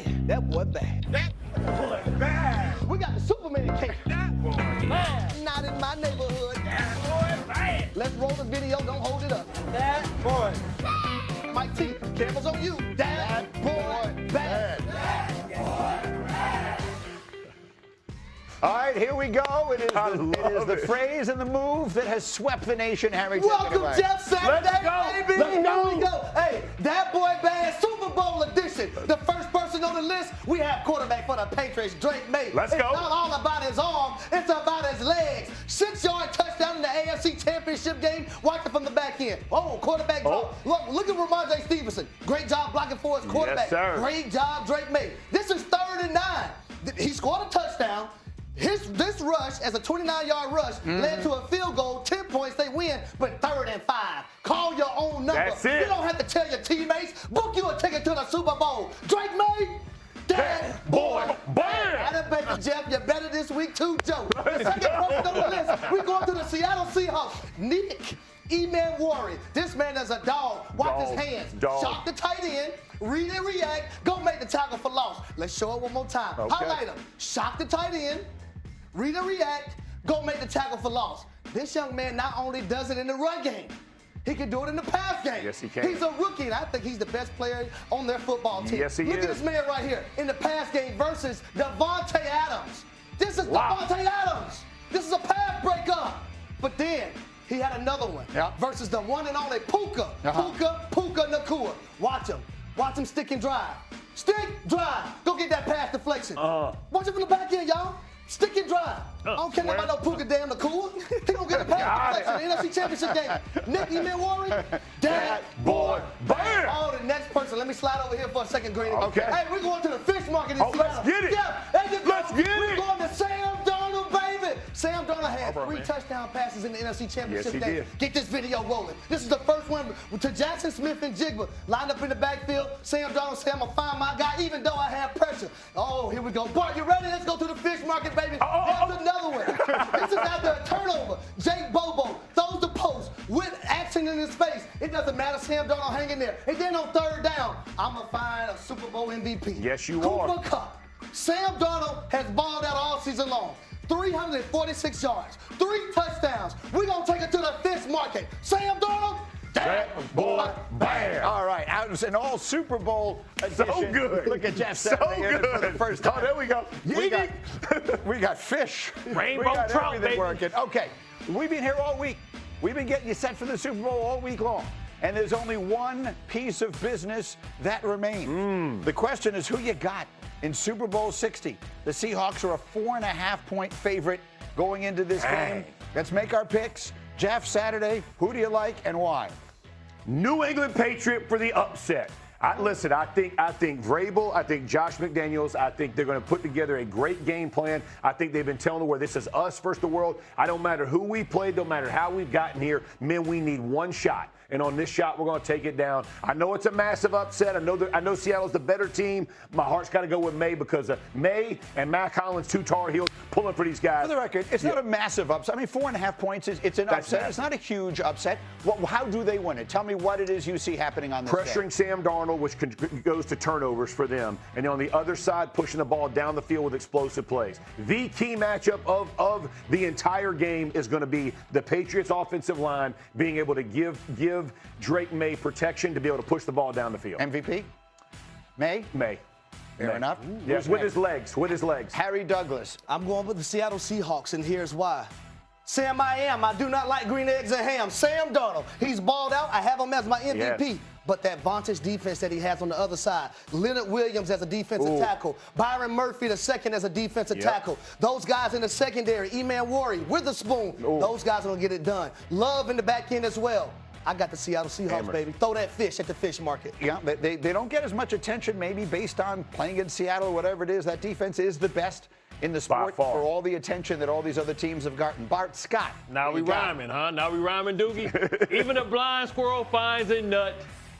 Man, that boy bad. That boy bad. We got the Superman cake. That boy bad. Not in my neighborhood. That boy bad. Let's roll the video, don't hold it up. That boy. Mike T, cameras on you. That boy bad. All right, here we go. It is the phrase and the move that has swept the nation, Harry. Welcome, Jeff Saturday, Let's go. baby. Let's go. Here we go. Hey, that boy bad Super Bowl edition. The first person on the list, we have quarterback for the Patriots, Drake Maye. Let's it's go. It's not all about his arm. It's about his legs. 6-yard touchdown in the AFC Championship game. Watch it from the back end. Oh, quarterback draw. Look at Ramondre Stevenson. Great job blocking for his quarterback. Yes, sir. Great job, Drake Maye. This is 3rd and 9. He scored a touchdown. This rush, as a 29-yard rush, led to a field goal, 10 points, they win, but 3rd and 5. Call your own number. That's it. You don't have to tell your teammates. Book you a ticket to the Super Bowl. Drake Maye, that boy bad. I bet you, Jeff, you're better this week too, Joe. The second person on the list, we're going to the Seattle Seahawks. Nick Emanwari. This man is a dog. Watch his hands. Shock the tight end. Read and react. Go make the tackle for loss. Let's show it one more time. Okay. Highlight him. Shock the tight end. Read and react. Go make the tackle for loss. This young man not only does it in the run game, he can do it in the pass game. Yes, he can. He's a rookie, and I think he's the best player on their football team. Yes, he Look is. at this man right here in the pass game versus Devontae Adams. This is Wow. Devontae Adams. This is a pass breakup. But then he had another one versus the one and only Puka. Puka Nacua. Watch him. Watch him stick and drive. Stick, drive. Go get that pass deflection. Watch it from the back end, y'all. Stick and drive. I don't care about no Puka damn Nacua. He gonna get a pass deflection in the NFC Championship game. Nick Emanwari, that boy bam. Oh, the next person. Let me slide over here for a second, Green. Okay. Hey, we're going to the fish market in Seattle. Let's get it. Yeah, there you go. Let's get We're it. going to Sam Darnold, baby. Sam Darnold had 3 touchdown passes in the NFC Championship Yes, he game. did. Get this video rolling. This is the first one to Jackson Smith and Jigba. Lined up in the backfield. Sam Darnold said, I'm going to find my guy, even though I have pressure. Oh, here we go. Bart, you ready? Let's go to the fish market, baby. There's another one. This is after a turnover. Jake Bobo throws the post with action in his face. It doesn't matter. Sam Darnold hanging there. And then on 3rd down, I'm going to find a Super Bowl MVP. Yes, you Cooper are. Kupp. Sam Darnold has balled out all season long. 346 yards, 3 touchdowns. We're going to take it to the fish market. Sam Darnold, that boy bad. All right, out in all Super Bowl edition. So good. Look at Jeff So Saturday here good. for the first time. Oh, there we go. We got fish. Rainbow we got trout, everything baby. working. Okay, we've been here all week. We've been getting you set for the Super Bowl all week long. And there's only one piece of business that remains. The question is who you got in Super Bowl 60. The Seahawks are a 4.5-point favorite going into this game. Let's make our picks. Jeff Saturday, who do you like and why? New England Patriot for the upset. Listen, I think Vrabel, I think Josh McDaniels, I think they're going to put together a great game plan. I think they've been telling the world this is us versus the world. I don't matter who we played, don't matter how we've gotten here. Men, we need one shot. And on this shot, we're going to take it down. I know it's a massive upset. I know Seattle's the better team. My heart's got to go with Maye because of Maye and Matt Collins, 2 Tar Heels, pulling for these guys. For the record, it's not a massive upset. I mean, 4.5 points it's an upset. Massive. It's not a huge upset. How do they win it? Tell me what it is you see happening on this Pressuring day. Sam Darnold, which goes to turnovers for them. And then on the other side, pushing the ball down the field with explosive plays. The key matchup of the entire game is going to be the Patriots' offensive line being able to give Drake Maye protection to be able to push the ball down the field. MVP? Maye? Maye. Fair enough. Yes, with his legs. Harry Douglas. I'm going with the Seattle Seahawks, and here's why. Sam, I do not like green eggs and ham. Sam Darnold, he's balled out. I have him as my MVP. Yes. But that vantage defense that he has on the other side, Leonard Williams as a defensive tackle, Byron Murphy the second as a defensive tackle, those guys in the secondary, Emanwari, Witherspoon, those guys are going to get it done. Love in the back end as well. I got the Seattle Seahawks, baby. Throw that fish at the fish market. Yeah, they don't get as much attention maybe based on playing in Seattle or whatever it is. That defense is the best in the sport for all the attention that all these other teams have gotten. Bart Scott. Now we rhyming, huh? Now we rhyming, Doogie. Even a blind squirrel finds a nut.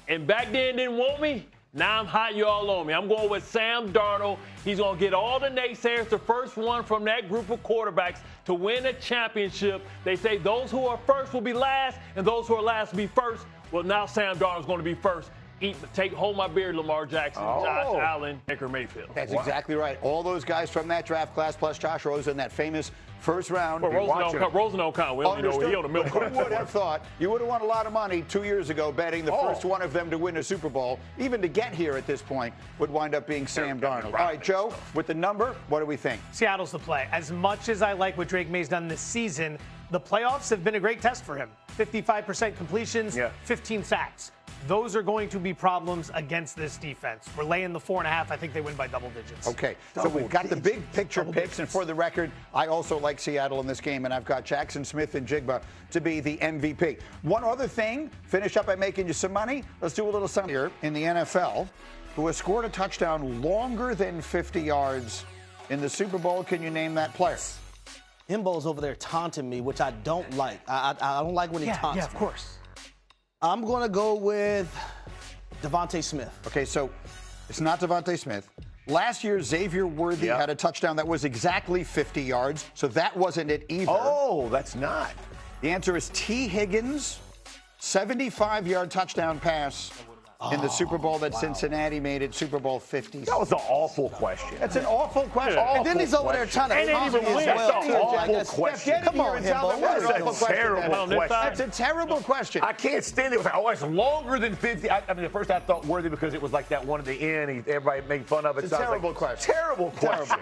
And back then didn't want me. Now I'm hot, you all on me. I'm going with Sam Darnold. He's going to get all the naysayers, the first one from that group of quarterbacks to win a championship. They say those who are first will be last, and those who are last will be first. Well, now Sam Darnold's going to be first. hold my beard, Lamar Jackson, Josh Allen, Baker Mayfield. That's exactly right. All those guys from that draft class, plus Josh Rosen in that famous first round. Well, Rosen don't count. We only know he on the milk carton. Who would have thought you would have won a lot of money 2 years ago betting the first one of them to win a Super Bowl, even to get here at this point, would wind up being Sam Darnold. All right, Joe, with the number, what do we think? Seattle's the play. As much as I like what Drake May's done this season, the playoffs have been a great test for him. 55% completions, 15 sacks. Those are going to be problems against this defense. We're laying the 4.5. I think they win by double digits. Okay, so we've got the big picture picks, and for the record, I also like Seattle in this game, and I've got Jackson Smith and Jigba to be the MVP. One other thing, finish up by making you some money. Let's do a little something here in the NFL, who has scored a touchdown longer than 50 yards in the Super Bowl. Can you name that player? Imbo's over there taunting me, which I don't like. I don't like when he taunts me. Yeah, of course. I'm going to go with Devontae Smith. Okay, so it's not Devontae Smith. Last year, Xavier Worthy had a touchdown that was exactly 50 yards, so that wasn't it either. Oh, that's not. The answer is T. Higgins, 75-yard touchdown pass in the Super Bowl that Cincinnati made it Super Bowl 50. That was an awful question. That's an awful question. And then he's over there trying to taunt me as well. That's an awful question. Come on, Himbo. That's a terrible question. That's a terrible question. I can't stand it. It was like, it's longer than 50. I mean, at first I thought Worthy because it was like that one at the end. Everybody made fun of it. It's a terrible question. Terrible question.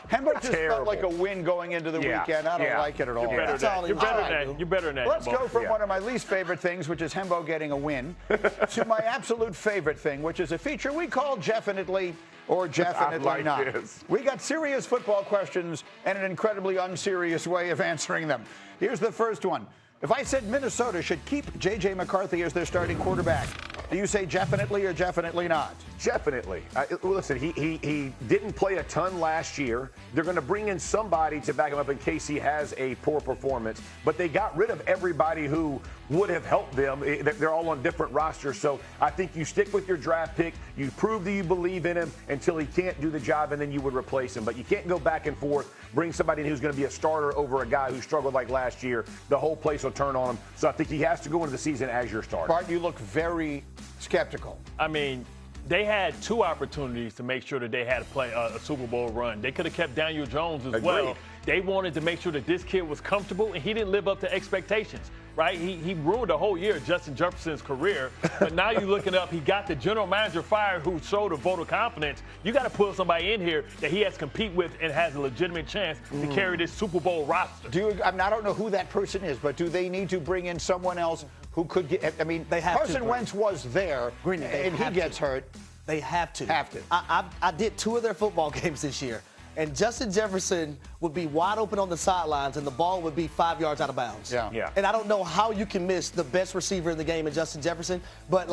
Hembo just felt like a win going into the weekend. I don't like it at all. You're better than that. Let's go from one of my least favorite things, which is Hembo getting a win, to my absolute favorite thing, which is a feature we call Jeffinitely or Jeffinitely not. We got serious football questions and an incredibly unserious way of answering them. Here's the first one. If I said Minnesota should keep J.J. McCarthy as their starting quarterback, do you say definitely or definitely not? Definitely. Listen, he didn't play a ton last year. They're going to bring in somebody to back him up in case he has a poor performance. But they got rid of everybody who would have helped them. They're all on different rosters. So I think you stick with your draft pick. You prove that you believe in him until he can't do the job, and then you would replace him. But you can't go back and forth, bring somebody in who's going to be a starter over a guy who struggled like last year. The whole place will turn on him. So I think he has to go into the season as your starter. Bart, you look very skeptical. I mean, they had two opportunities to make sure that they had a Super Bowl run. They could have kept Daniel Jones as well. They wanted to make sure that this kid was comfortable, and he didn't live up to expectations, right? He ruined the whole year of Justin Jefferson's career. But now you're looking up, he got the general manager fired who showed a vote of confidence. You got to put somebody in here that he has to compete with and has a legitimate chance to carry this Super Bowl roster. I don't know who that person is, but do they need to bring in someone else who could get, I mean, Carson Wentz was there, and he gets hurt. They have to. Have to. I did 2 of their football games this year, and Justin Jefferson would be wide open on the sidelines, and the ball would be 5 yards out of bounds. Yeah. And I don't know how you can miss the best receiver in the game in Justin Jefferson, but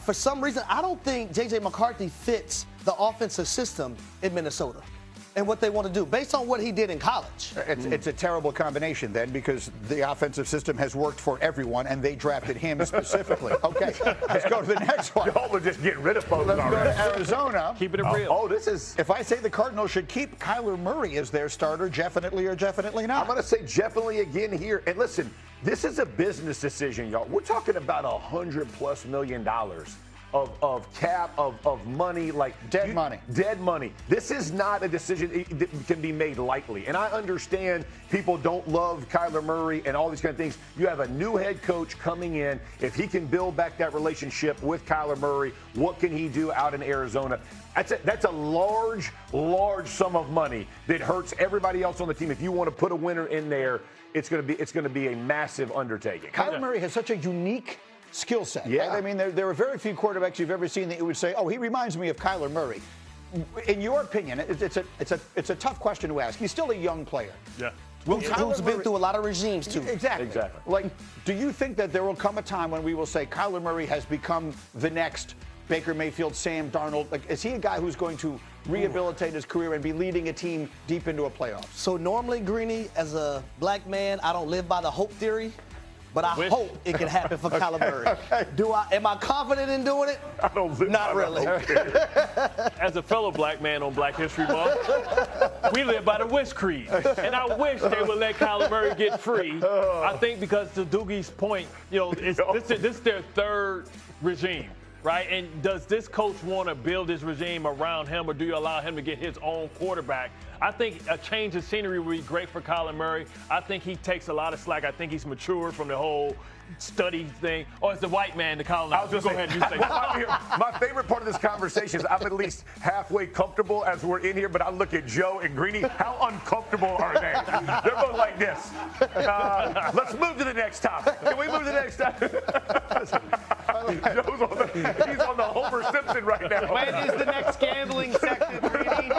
for some reason, I don't think J.J. McCarthy fits the offensive system in Minnesota and what they want to do based on what he did in college. It's a terrible combination then, because the offensive system has worked for everyone and they drafted him specifically. Okay, let's go to the next one. Y'all are just getting rid of folks. Let's go to Arizona. Keeping it real. This is. If I say the Cardinals should keep Kyler Murray as their starter, definitely or definitely not? I'm going to say definitely again here. And listen, this is a business decision, y'all. We're talking about $100+ million. Of cap, of money, like dead money. Dead money. This is not a decision that can be made lightly. And I understand people don't love Kyler Murray and all these kind of things. You have a new head coach coming in. If he can build back that relationship with Kyler Murray, what can he do out in Arizona? That's a large sum of money that hurts everybody else on the team. If you want to put a winner in there, it's going to be a massive undertaking. Kyler Murray has such a unique skill set. Yeah. Right? I mean, there are very few quarterbacks you've ever seen that you would say, oh, he reminds me of Kyler Murray. In your opinion, it's a tough question to ask. He's still a young player. Yeah. Who's been through a lot of regimes, too. Exactly. Like, do you think that there will come a time when we will say Kyler Murray has become the next Baker Mayfield, Sam Darnold? Like, is he a guy who's going to rehabilitate his career and be leading a team deep into a playoff? So normally, Greeny, as a black man, I don't live by the hope theory. But I hope it can happen for Kyler Murray. Am I confident in doing it? I don't live Not really. As a fellow black man on Black History Month, we live by the wish creed. And I wish they would let Kyler Murray get free. I think because to Doogie's point, this is their third regime. right? And does this coach want to build this regime around him, or do you allow him to get his own quarterback? I think a change of scenery would be great for Kyler Murray. I think he takes a lot of slack. I think he's matured from the whole study thing. Oh, it's the white man to colonize. Go ahead, you say. My favorite part of this conversation is I'm at least halfway comfortable as we're in here, but I look at Joe and Greeny. How uncomfortable are they? They're both like this. Let's move to the next topic. Can we move to the next topic? He's on the Homer Simpson right now. When is the next gambling section, Greeny?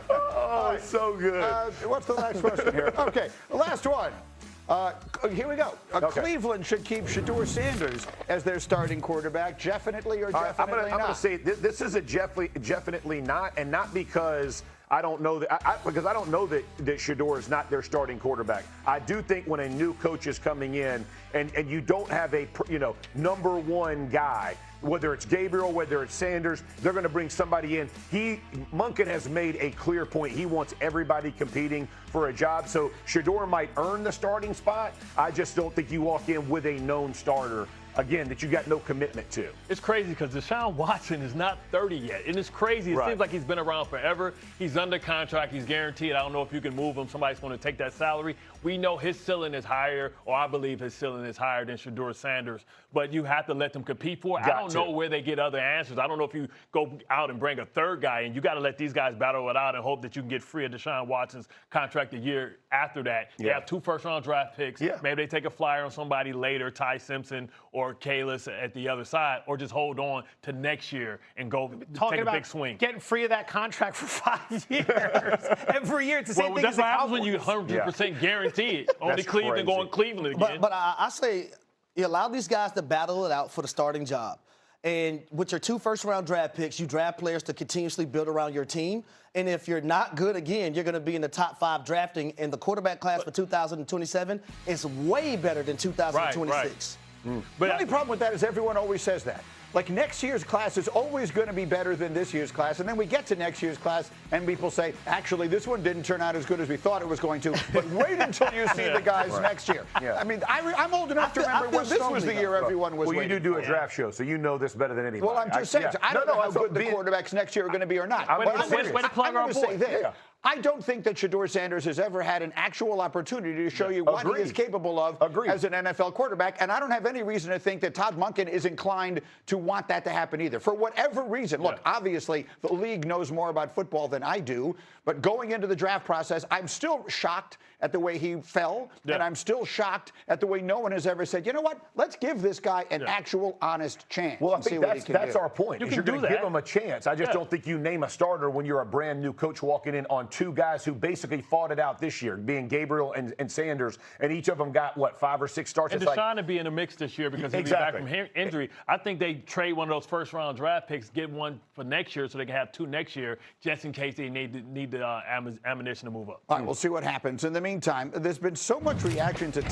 Oh, it's so good. What's the next question here? Okay, the last one. Here we go. Cleveland should keep Shedeur Sanders as their starting quarterback. Definitely or definitely not? I'm going to say this is a definitely not, and not because I don't know that because I don't know that Shedeur is not their starting quarterback. I do think when a new coach is coming in and you don't have a number one guy, whether it's Gabriel, whether it's Sanders, they're going to bring somebody in. Monken has made a clear point. He wants everybody competing for a job. So Shedeur might earn the starting spot. I just don't think you walk in with a known starter, again, that you got no commitment to. It's crazy because Deshaun Watson is not 30 yet. And it's crazy. It seems like he's been around forever. He's under contract. He's guaranteed. I don't know if you can move him. Somebody's going to take that salary. We know his ceiling is higher, or I believe his ceiling is higher than Shedeur Sanders. But you have to let them compete for it. I don't know where they get other answers. I don't know if you go out and bring a third guy in. You got to let these guys battle it out and hope that you can get free of Deshaun Watson's contract a year after that. They have 2 first-round draft picks. Maybe they take a flyer on somebody later, Ty Simpson or Kalis at the other side, or just hold on to next year and go take a big swing. Getting free of that contract for 5 years. Every year, it's the same thing. That's what happens when you 100% guarantee it. Only Cleveland going Cleveland again. But I say you allow these guys to battle it out for the starting job. And with your 2 first-round draft picks, you draft players to continuously build around your team. And if you're not good again, you're going to be in the top 5 drafting. And the quarterback class for 2027 is way better than 2026. But the only problem with that is everyone always says that. Like, next year's class is always going to be better than this year's class. And then we get to next year's class, and people say, actually, this one didn't turn out as good as we thought it was going to. But wait until you see the guys next year. I mean, I'm old enough to remember when this was the year everyone was waiting. Well, you do a draft show, so you know this better than anybody. Well, I'm just saying. I don't know how good the quarterbacks next year are going to be or not. I'm going to say this. I don't think that Shedeur Sanders has ever had an actual opportunity to show you what he is capable of as an NFL quarterback. And I don't have any reason to think that Todd Monken is inclined to want that to happen either. For whatever reason. Look, obviously, the league knows more about football than I do. But going into the draft process, I'm still shocked at the way he fell. And I'm still shocked at the way no one has ever said, you know what, let's give this guy an actual honest chance. Well, I think that's our point. You're going to give him a chance. I just don't think you name a starter when you're a brand new coach walking in on 2 guys who basically fought it out this year, being Gabriel and Sanders, and each of them got, 5 or 6 starts. And Deshaun to be in the mix this year because he'll be back from injury. I think they trade one of those first-round draft picks, get one for next year so they can have 2 next year, just in case they need the ammunition to move up. All right, we'll see what happens. In the meantime, there's been so much reaction to